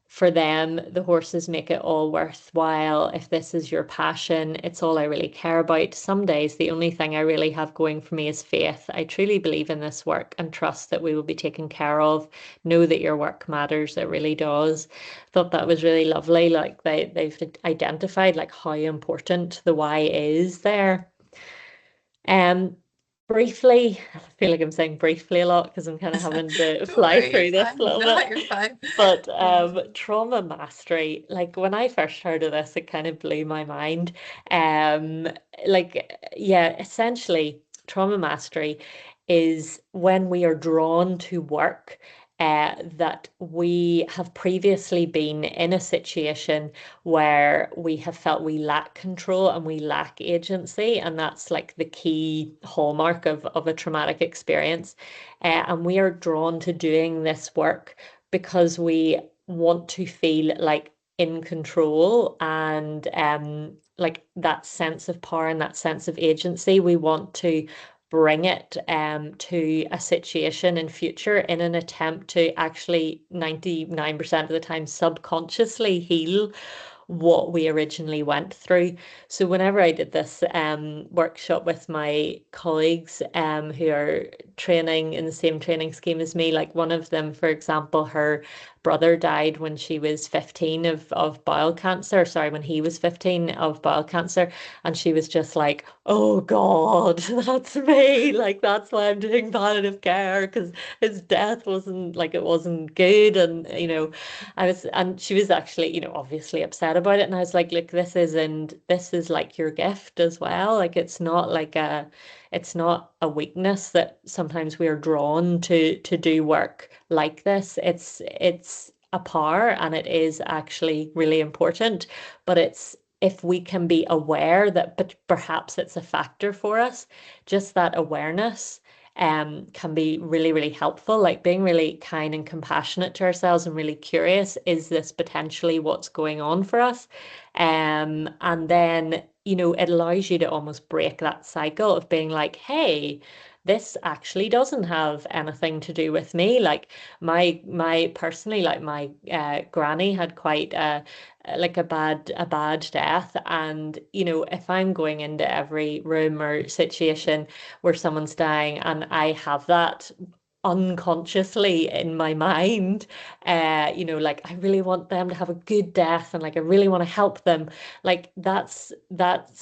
Speaker 2: for them, the horses make it all worthwhile. If this is your passion, it's all I really care about. Some days, the only thing I really have going for me is faith. I truly believe in this work and trust that we will be taken care of. Know that your work matters. It really does. Thought that was really lovely. Like they've identified like how important the why is there. Briefly, I feel like I'm saying briefly a lot because I'm kind of having to
Speaker 1: Don't
Speaker 2: fly
Speaker 1: worry,
Speaker 2: through
Speaker 1: you're
Speaker 2: this
Speaker 1: fine.
Speaker 2: a little
Speaker 1: No,
Speaker 2: bit.
Speaker 1: you're fine.
Speaker 2: But trauma mastery, like when I first heard of this, it kind of blew my mind. Um, like yeah, essentially, trauma mastery is when we are drawn to work that we have previously been in a situation where we have felt we lack control and we lack agency, and that's like the key hallmark of a traumatic experience. And we are drawn to doing this work because we want to feel like in control, and like that sense of power and that sense of agency. We want to bring it to a situation in future in an attempt to actually 99% of the time subconsciously heal what we originally went through. So whenever I did this workshop with my colleagues who are training in the same training scheme as me, like one of them, for example, her brother died when she was 15 of bowel cancer. Sorry, when he was 15 of bowel cancer. And she was just like, oh God, that's me. Like, that's why I'm doing palliative care, because his death wasn't like, it wasn't good. And, you know, and she was actually, you know, obviously upset about it. And I was like, look, this is like your gift as well. Like, it's not a weakness that sometimes we are drawn to do work like this. It's a power, and it is actually really important. But it's, if we can be aware that, but perhaps it's a factor for us, just that awareness can be really, really helpful. Like being really kind and compassionate to ourselves and really curious, is this potentially what's going on for us? And then, you know, it allows you to almost break that cycle of being like, hey, this actually doesn't have anything to do with me. Like my personally, like my granny had quite like a bad death, and you know, if I'm going into every room or situation where someone's dying and I have that unconsciously in my mind, you know, like I really want them to have a good death, and like I really want to help them, like that's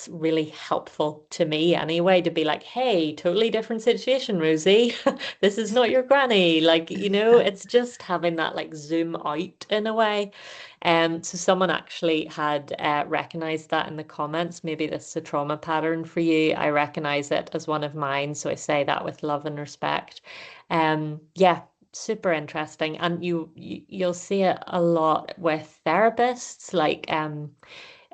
Speaker 2: really helpful to me anyway, to be like, hey, totally different situation, Rosie. This is not your granny. Like, you know, it's just having that like zoom out in a way. So someone actually had recognized that in the comments. Maybe this is a trauma pattern for you. I recognize it as one of mine, so I say that with love and respect. Yeah, super interesting. And you'll see it a lot with therapists, like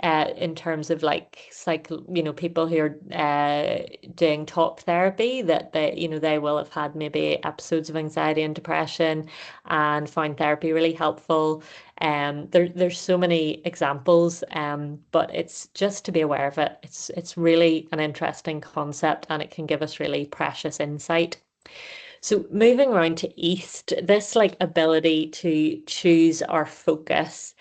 Speaker 2: in terms of like you know, people who are doing talk therapy, that they, you know, they will have had maybe episodes of anxiety and depression and find therapy really helpful. There's so many examples, but it's just to be aware of it. It's really an interesting concept, and it can give us really precious insight. So moving around to East, this like ability to choose our focus,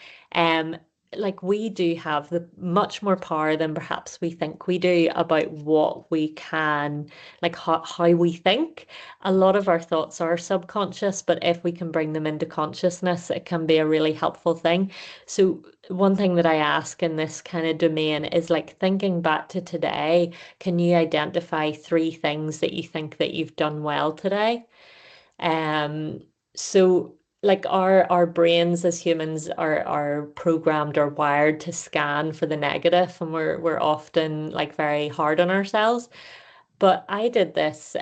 Speaker 2: like we do have the much more power than perhaps we think we do about what we can, like how we think. A lot of our thoughts are subconscious, but if we can bring them into consciousness, it can be a really helpful thing. So one thing that I ask in this kind of domain is like, thinking back to today, can you identify 3 things that you think that you've done well today? So like our brains as humans are programmed or wired to scan for the negative, and we're often like very hard on ourselves. But I did this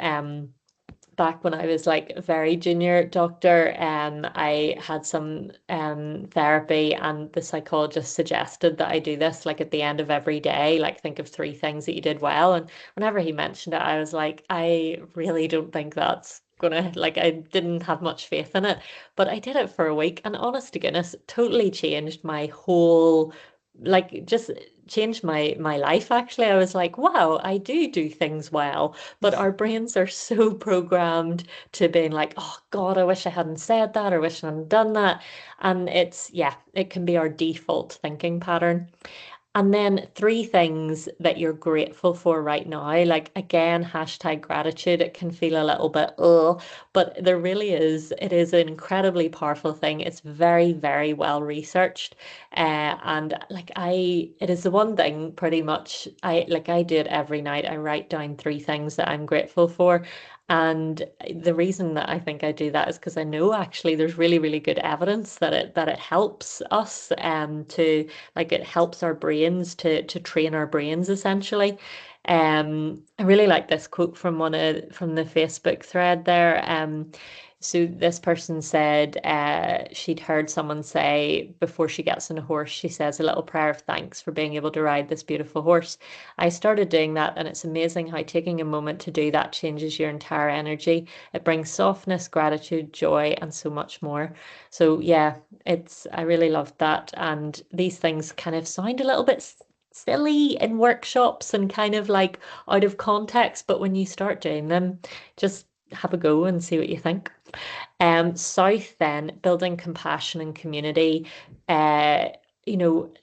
Speaker 2: back when I was like a very junior doctor. I had some therapy, and the psychologist suggested that I do this like at the end of every day, like think of 3 things that you did well. And whenever he mentioned it, I was like, I really don't think that's gonna, like, I didn't have much faith in it. But I did it for a week, and honest to goodness, totally changed my whole, like, just changed my life. Actually, I was like, wow, I do things well. But our brains are so programmed to being like, oh God, I wish I hadn't said that, or wish I hadn't done that. And it's, yeah, it can be our default thinking pattern. And then 3 things that you're grateful for right now. Like, again, hashtag gratitude. It can feel a little bit, oh, but there really is, it is an incredibly powerful thing. It's very, very well researched. And like it is the one thing pretty much, I do it every night. I write down 3 things that I'm grateful for. And the reason that I think I do that is because I know actually there's really, really good evidence that it helps us to, like, it helps our brains to train our brains essentially. I really like this quote from from the Facebook thread there. So this person said she'd heard someone say before she gets on a horse, she says a little prayer of thanks for being able to ride this beautiful horse. I started doing that, and it's amazing how taking a moment to do that changes your entire energy. It brings softness, gratitude, joy, and so much more. So yeah, I really loved that. And these things kind of sound a little bit silly in workshops and kind of like out of context, but when you start doing them, just have a go and see what you think. South then, building compassion and community.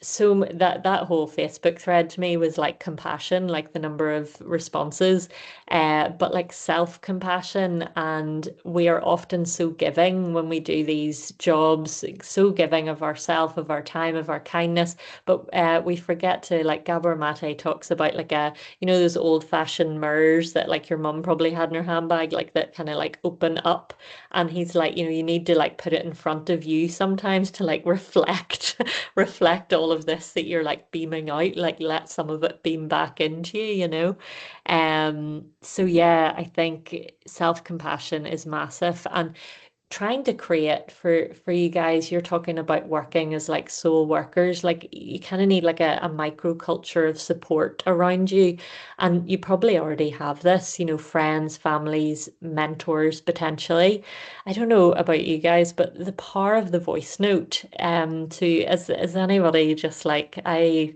Speaker 2: So that whole Facebook thread to me was like compassion, like the number of responses, but like self-compassion. And we are often so giving when we do these jobs, so giving of ourselves, of our time, of our kindness, but we forget to, like Gabor Mate talks about, like those old-fashioned mirrors that like your mum probably had in her handbag, like that kind of like open up. And he's like, you need to like put it in front of you sometimes to like reflect reflect all of this that you're like beaming out, like let some of it beam back into you. So yeah, I think self-compassion is massive. And trying to create for you guys, you're talking about working as like soul workers, like you kind of need like a microculture of support around you. And you probably already have this, friends, families, mentors, potentially. I don't know about you guys, but the power of the voice note, to as anybody, just like I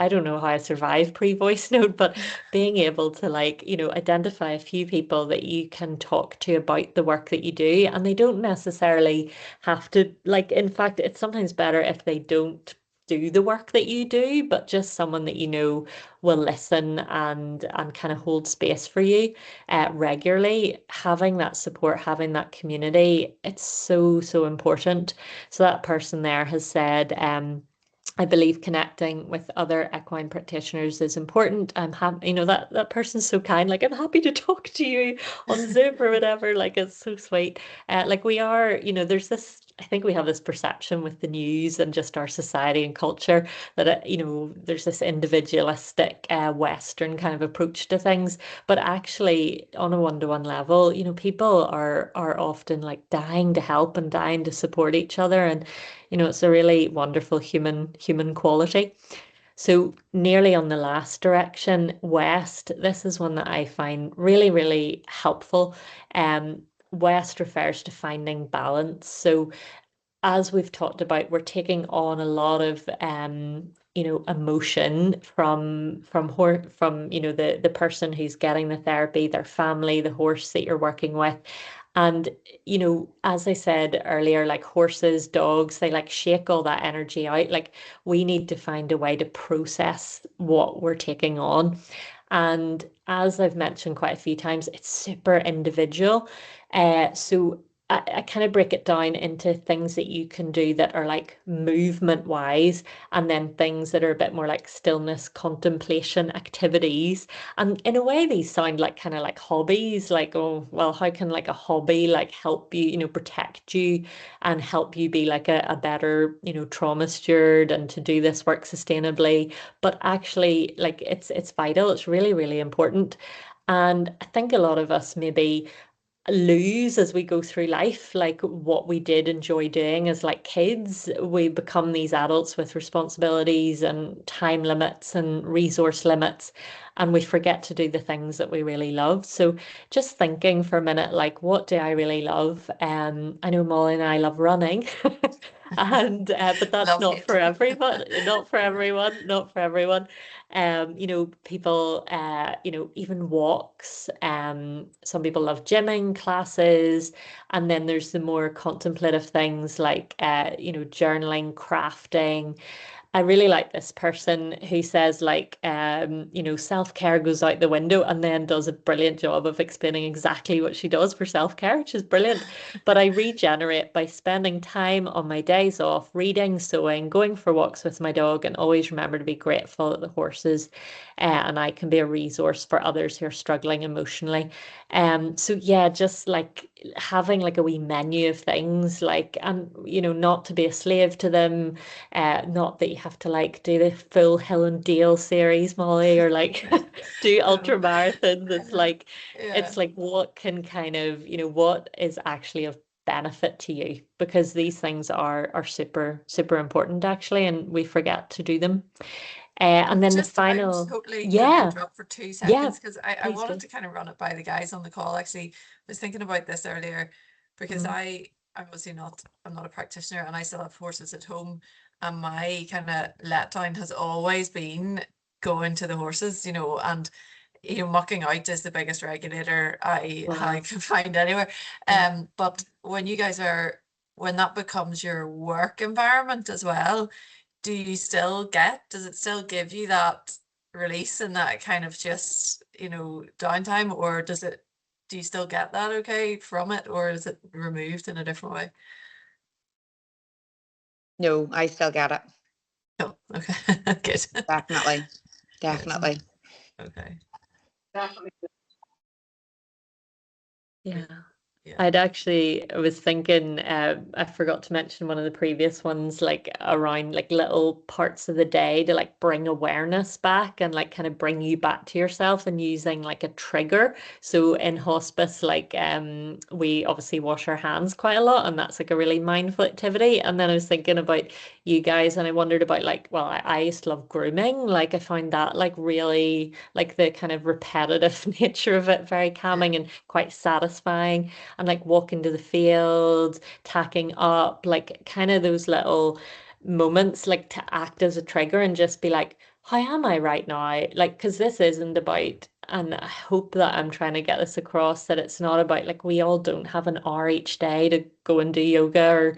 Speaker 2: don't know how I survived pre-voice note, but being able to like, identify a few people that you can talk to about the work that you do, and they don't necessarily have to, like, in fact, it's sometimes better if they don't do the work that you do, but just someone that will listen and kind of hold space for you regularly. Having that support, having that community, it's so, so important. So that person there has said, I believe connecting with other equine practitioners is important. I'm happy, that person's so kind. Like, I'm happy to talk to you on Zoom or whatever. Like, it's so sweet. Like we are, there's this, I think we have this perception with the news and just our society and culture that, there's this individualistic Western kind of approach to things. But actually, on a one-to-one level, people are often like dying to help and dying to support each other. And it's a really wonderful human quality. So nearly on the last direction, West, this is one that I find really, really helpful. West refers to finding balance. So as we've talked about, we're taking on a lot of emotion from the person who's getting the therapy, their family, the horse that you're working with. And, as I said earlier, like horses, dogs, they like shake all that energy out. Like we need to find a way to process what we're taking on. And as I've mentioned quite a few times, it's super individual. So I kind of break it down into things that you can do that are like movement wise, and then things that are a bit more like stillness, contemplation activities. And in a way, these sound like kind of like hobbies, like, oh, well, how can like a hobby like help you, protect you and help you be like a better, trauma steward and to do this work sustainably? But actually, like it's vital, it's really, really important. And I think a lot of us maybe lose as we go through life, like what we did enjoy doing as like kids. We become these adults with responsibilities and time limits and resource limits, and we forget to do the things that we really love. So just thinking for a minute, like, what do I really love? I know Molly and I love running. And but that's
Speaker 1: Love
Speaker 2: not
Speaker 1: it.
Speaker 2: for everyone, not for everyone, not for everyone. People, even walks. Some people love gymming classes, and then there's the more contemplative things like, journaling, crafting. I really like this person who says like, self-care goes out the window, and then does a brilliant job of explaining exactly what she does for self-care, which is brilliant. But I regenerate by spending time on my days off, reading, sewing, going for walks with my dog, and always remember to be grateful that the horses and I can be a resource for others who are struggling emotionally. So yeah, just like having like a wee menu of things, like, and not to be a slave to them, not that you have to like do the full Hill and Dale series, Molly, or like do ultra marathons. It's like
Speaker 1: Yeah.
Speaker 2: what can kind of, what is actually of benefit to you, because these things are super super important actually, and we forget to do them. And then the
Speaker 1: I'm
Speaker 2: final,
Speaker 1: totally going to
Speaker 2: yeah,
Speaker 1: interrupt for 2 seconds,
Speaker 2: yeah,
Speaker 1: because I
Speaker 2: please
Speaker 1: wanted
Speaker 2: do.
Speaker 1: to kind of run it by the guys on the call. Actually, I was thinking about this earlier, because
Speaker 2: Mm.
Speaker 1: I'm obviously I'm not a practitioner, and I still have horses at home. And my kind of letdown has always been going to the horses, and mucking out is the biggest regulator I
Speaker 2: Wow.
Speaker 1: can find anywhere.
Speaker 2: Yeah.
Speaker 1: But when that becomes your work environment as well, does it still give you that release and that kind of just, downtime, or do you still get that okay from it, or is it removed in a different way?
Speaker 5: No, I still get it.
Speaker 1: Oh, okay. Good.
Speaker 5: Definitely.
Speaker 1: Good.
Speaker 5: Definitely.
Speaker 1: Okay.
Speaker 4: Definitely.
Speaker 2: Yeah.
Speaker 1: Yeah.
Speaker 2: I was thinking, I forgot to mention one of the previous ones, like around like little parts of the day to like bring awareness back and like kind of bring you back to yourself, and using like a trigger. So in hospice, like we obviously wash our hands quite a lot, and that's like a really mindful activity. And then I was thinking about you guys, and I wondered about like, well, I used to love grooming. Like I find that like really like the kind of repetitive nature of it very calming and quite satisfying, and like walking to the fields, tacking up, like kind of those little moments, like to act as a trigger and just be like, how am I right now? Like, because this isn't about, and I hope that I'm trying to get this across, that it's not about like we all don't have an hour each day to go and do yoga or,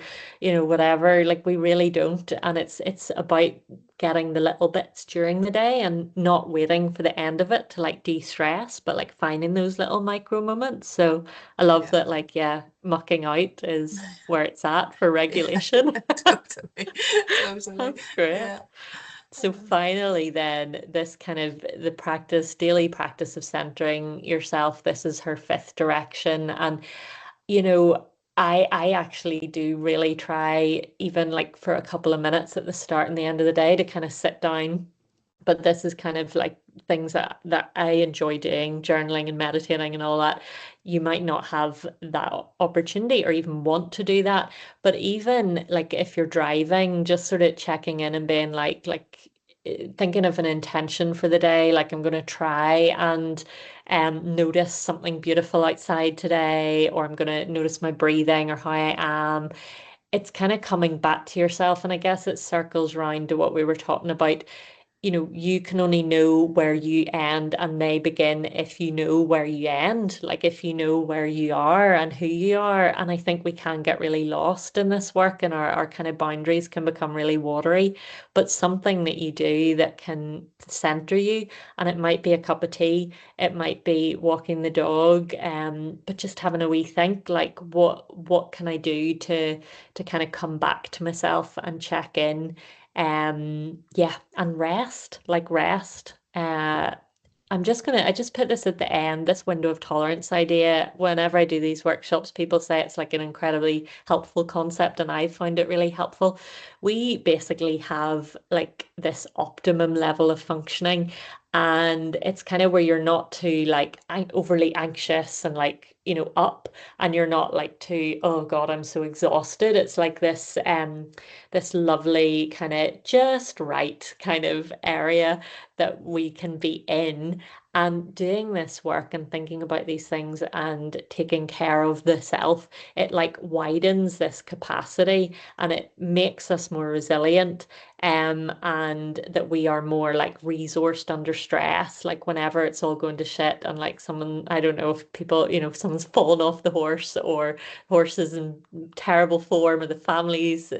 Speaker 2: whatever. Like we really don't. And it's about getting the little bits during the day and not waiting for the end of it to like de-stress, but like finding those little micro moments. So I love
Speaker 1: Yeah.
Speaker 2: that, like, yeah, mucking out is where it's at for regulation.
Speaker 1: Totally. Totally.
Speaker 2: That's great.
Speaker 1: Yeah.
Speaker 2: So finally, then, this kind of the daily practice of centering yourself, this is her fifth direction. And, you know, I actually do really try, even like for a couple of minutes at the start and the end of the day, to kind of sit down. But this is kind of like things that I enjoy doing, journaling and meditating and all that. You might not have that opportunity or even want to do that. But even like if you're driving, just sort of checking in and being thinking of an intention for the day, like I'm going to try and notice something beautiful outside today, or I'm going to notice my breathing or how I am. It's kind of coming back to yourself. And I guess it circles round to what we were talking about. You can only know where you end and they begin if you know where you end, like if you know where you are and who you are. And I think we can get really lost in this work, and our kind of boundaries can become really watery. But something that you do that can center you, and it might be a cup of tea, it might be walking the dog, but just having a wee think, like what can I do to kind of come back to myself and check in. Yeah, and rest. I just put this at the end, this window of tolerance idea. Whenever I do these workshops, people say it's like an incredibly helpful concept, and I find it really helpful. We basically have like this optimum level of functioning, and it's kind of where you're not too like overly anxious and like, up, and you're not like too, oh God, I'm so exhausted. It's like this lovely kind of just right kind of area that we can be in, and doing this work and thinking about these things and taking care of the self. It like widens this capacity, and it makes us more resilient, and that we are more like resourced under stress, like whenever it's all going to shit, and like someone, I don't know if people, if someone's fallen off the horse, or horses in terrible form, or the families,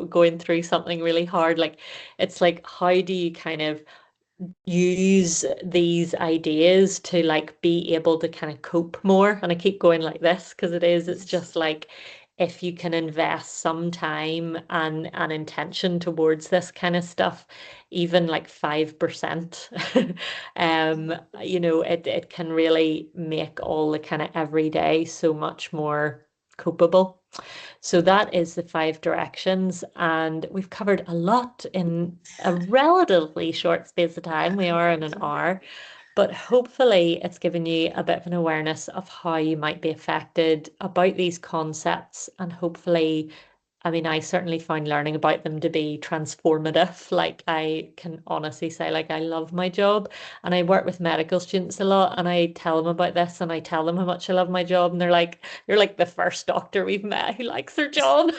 Speaker 2: going through something really hard. Like it's like, how do you kind of use these ideas to like be able to kind of cope more? And I keep going like this because it's just like if you can invest some time and intention towards this kind of stuff, even like 5%, you know, it can really make all the kind of everyday so much more copable. So that is the 5 directions, and we've covered a lot in a relatively short space of time. We are in an hour, but hopefully it's given you a bit of an awareness of how you might be affected about these concepts, and hopefully, I mean, I certainly found learning about them to be transformative. Like, I can honestly say, like, I love my job, and I work with medical students a lot, and I tell them about this, and I tell them how much I love my job, and they're like, "You're like the first doctor we've met who likes their job."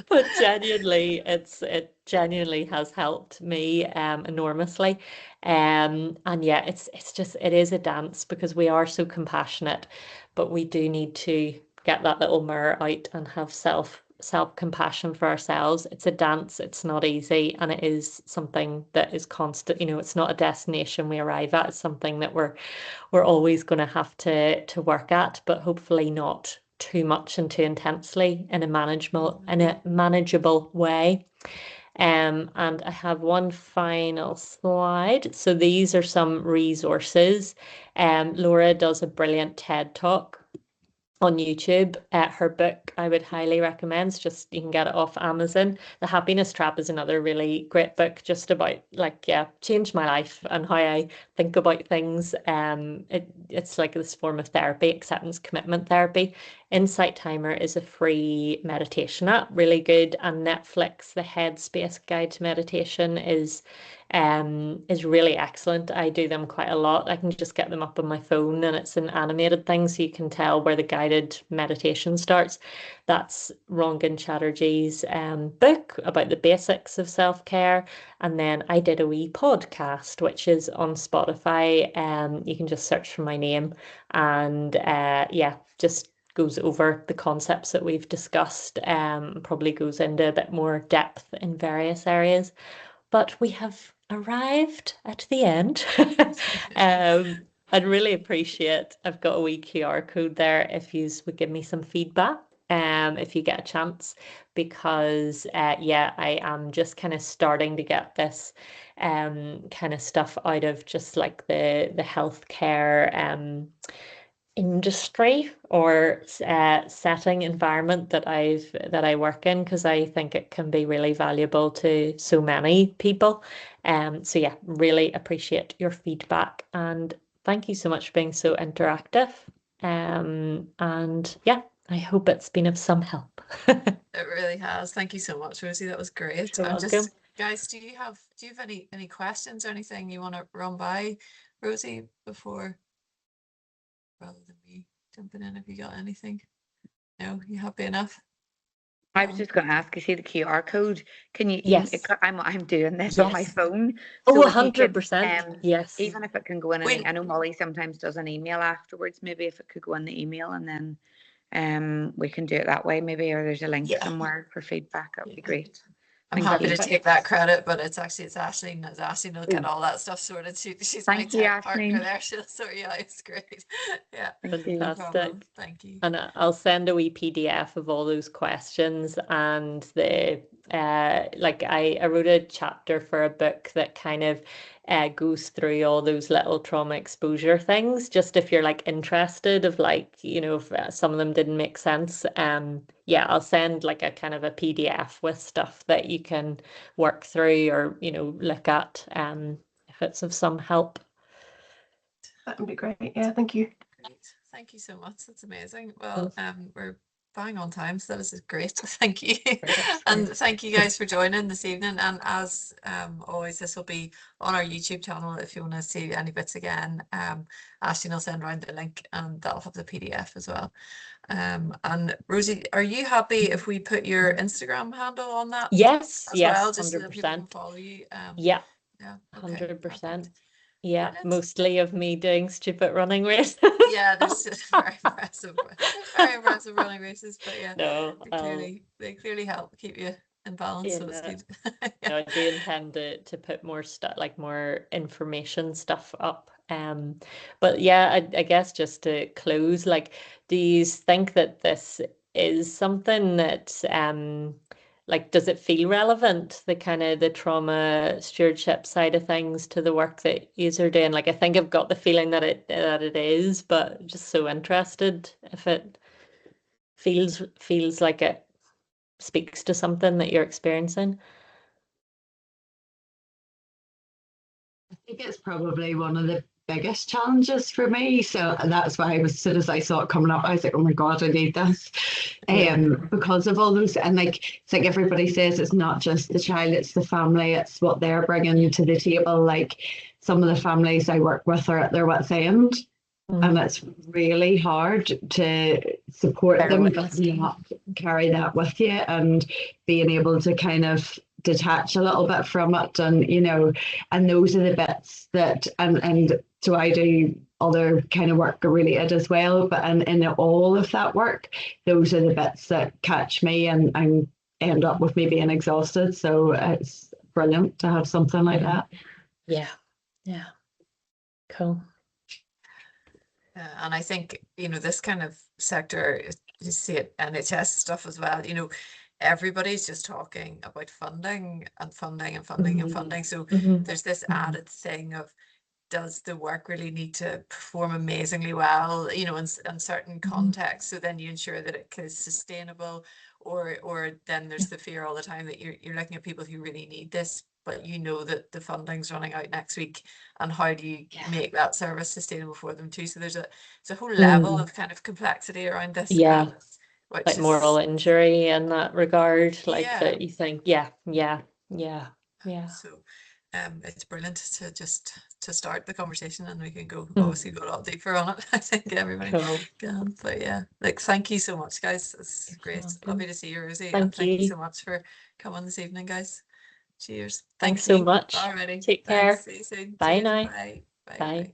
Speaker 2: But genuinely, it genuinely has helped me enormously. And yeah, it's just, it is a dance, because we are so compassionate, but we do need to get that little mirror out and have self-compassion for ourselves. It's a dance, it's not easy, and it is something that is constant. You know, it's not a destination we arrive at. It's something that we're always going to have to work at, but hopefully not too much and too intensely, in a manageable way. And I have one final slide. So these are some resources. Laura does a brilliant TED Talk on YouTube. Her book I would highly recommend. It's just, you can get it off Amazon. The Happiness Trap is another really great book, just about, like, yeah, changed my life and how I think about things. It's like this form of therapy, acceptance commitment therapy. Insight Timer is a free meditation app, really good. And Netflix, the Headspace Guide to Meditation is really excellent. I do them quite a lot. I can just get them up on my phone, and it's an animated thing, so you can tell where the guided meditation starts. That's Rangan Chatterjee's book about the basics of self-care. And then I did a wee podcast, which is on Spotify. You can just search for my name, and yeah, just goes over the concepts that we've discussed, probably goes into a bit more depth in various areas. But we have arrived at the end. I'd really appreciate, I've got a wee QR code there if you would give me some feedback, if you get a chance, because yeah, I am just kind of starting to get this kind of stuff out of just like the healthcare industry or setting environment that I work in, because I think it can be really valuable to so many people. So yeah, really appreciate your feedback, and thank you so much for being so interactive. And yeah, I hope it's been of some help.
Speaker 1: It really has. Thank you so much, Rosie. That was great.
Speaker 2: You're
Speaker 1: I'm
Speaker 2: welcome.
Speaker 1: just, guys, do you have any questions or anything you want to run by Rosie before, rather than me jumping in? Have you got anything? No, you happy enough?
Speaker 5: I was just going to ask, you see the QR code? Can you?
Speaker 2: Yes.
Speaker 5: I'm doing this on my
Speaker 2: Yes.
Speaker 5: phone.
Speaker 2: Oh,
Speaker 5: So if you could,
Speaker 2: 100%. Yes.
Speaker 5: even if it can go in an,
Speaker 1: Wait.
Speaker 5: I know Molly sometimes does an email afterwards. Maybe if it could go in the email, and then we can do it that way, maybe, or there's a link
Speaker 1: Yeah.
Speaker 5: somewhere for feedback. That would be great.
Speaker 1: I'm
Speaker 5: Thank
Speaker 1: happy
Speaker 5: you.
Speaker 1: to take that credit, but it's Ashley, and Ashley will get all that stuff sorted. She's my
Speaker 5: Thank you,
Speaker 1: tech partner
Speaker 5: Ashley.
Speaker 1: there. She'll sort you out. It's great. Yeah.
Speaker 5: Thank you.
Speaker 1: No problem.
Speaker 2: Fantastic.
Speaker 1: Thank you.
Speaker 2: And I'll send a wee PDF of all those questions, and the like I wrote a chapter for a book that kind of goes through all those little trauma exposure things, just if you're like interested, of like, you know, if some of them didn't make sense. Yeah, I'll send like a kind of a PDF with stuff that you can work through, or, you know, look at if it's of some help.
Speaker 6: That would be great. Yeah, thank you.
Speaker 1: Great. Thank you so much. That's amazing. Well, we're bang on time, so this is great. Thank you. And thank you guys for joining this evening. And as always, this will be on our YouTube channel if you want to see any bits again. Ashley will send around the link, and that'll have the PDF as well. And Rosie, are you happy if we put your Instagram handle on that?
Speaker 2: Yes,
Speaker 1: as
Speaker 2: yes,
Speaker 1: well, just so that people can
Speaker 2: 100%.
Speaker 1: follow you?
Speaker 2: Yeah,
Speaker 1: Yeah. Okay.
Speaker 2: 100%.
Speaker 1: Perfect.
Speaker 2: Yeah,
Speaker 1: Brilliant.
Speaker 2: mostly of me doing stupid running races.
Speaker 1: Yeah, there's just very impressive running races, but yeah,
Speaker 2: No,
Speaker 1: they clearly help keep you in balance, so it's
Speaker 2: yeah.
Speaker 1: good.
Speaker 2: No,
Speaker 1: Yeah.
Speaker 2: I do intend to put more stuff, like more information stuff up. But yeah, I guess just to close, like, do you think that this is something that like, does it feel relevant, the kind of the trauma stewardship side of things, to the work that you're doing? Like, I think I've got the feeling that it is, but just so interested if it feels like it speaks to something that you're experiencing.
Speaker 3: I think it's probably one of the biggest challenges for me. So that's why as soon as I saw it coming up, I was like, oh my God, I need this. Because of all those, and like, it's like everybody says, it's not just the child, it's the family, it's what they're bringing to the table. Like, some of the families I work with are at their wit's end. And it's really hard to support them, but not carry that with you, and being able to kind of detach a little bit from it. And, you know, and those are the bits that, and so I do other kind of work related as well, but in all of that work, those are the bits that catch me and end up with me being exhausted. So it's brilliant to have something like that.
Speaker 2: Yeah. Cool.
Speaker 1: And I think, you know, this kind of sector, you see it NHS stuff as well, you know, everybody's just talking about funding and funding and funding and funding. So there's this added thing of, does the work really need to perform amazingly well, you know, in certain contexts? So then you ensure that it is sustainable, or then there's the fear all the time that you're looking at people who really need this, but you know that the funding's running out next week, and how do you make that service sustainable for them too? So there's a whole level of kind of complexity around this.
Speaker 2: Yeah.
Speaker 1: Which
Speaker 2: Like
Speaker 1: is
Speaker 2: moral injury in that regard, like that you think, yeah.
Speaker 1: So it's brilliant to start the conversation, and we can obviously go a lot deeper on it. I think everybody can. But yeah, like, thank you so much, guys. It's great. Lovely to see you, Rosie.
Speaker 2: Thank
Speaker 1: you
Speaker 2: you
Speaker 1: so much for coming this evening, guys. Cheers.
Speaker 2: Thanks
Speaker 1: Thank
Speaker 2: so
Speaker 1: you.
Speaker 2: much.
Speaker 1: Alrighty.
Speaker 2: Take care.
Speaker 1: See you soon.
Speaker 2: Bye
Speaker 1: Cheers.
Speaker 2: now.
Speaker 1: Bye.
Speaker 2: Bye.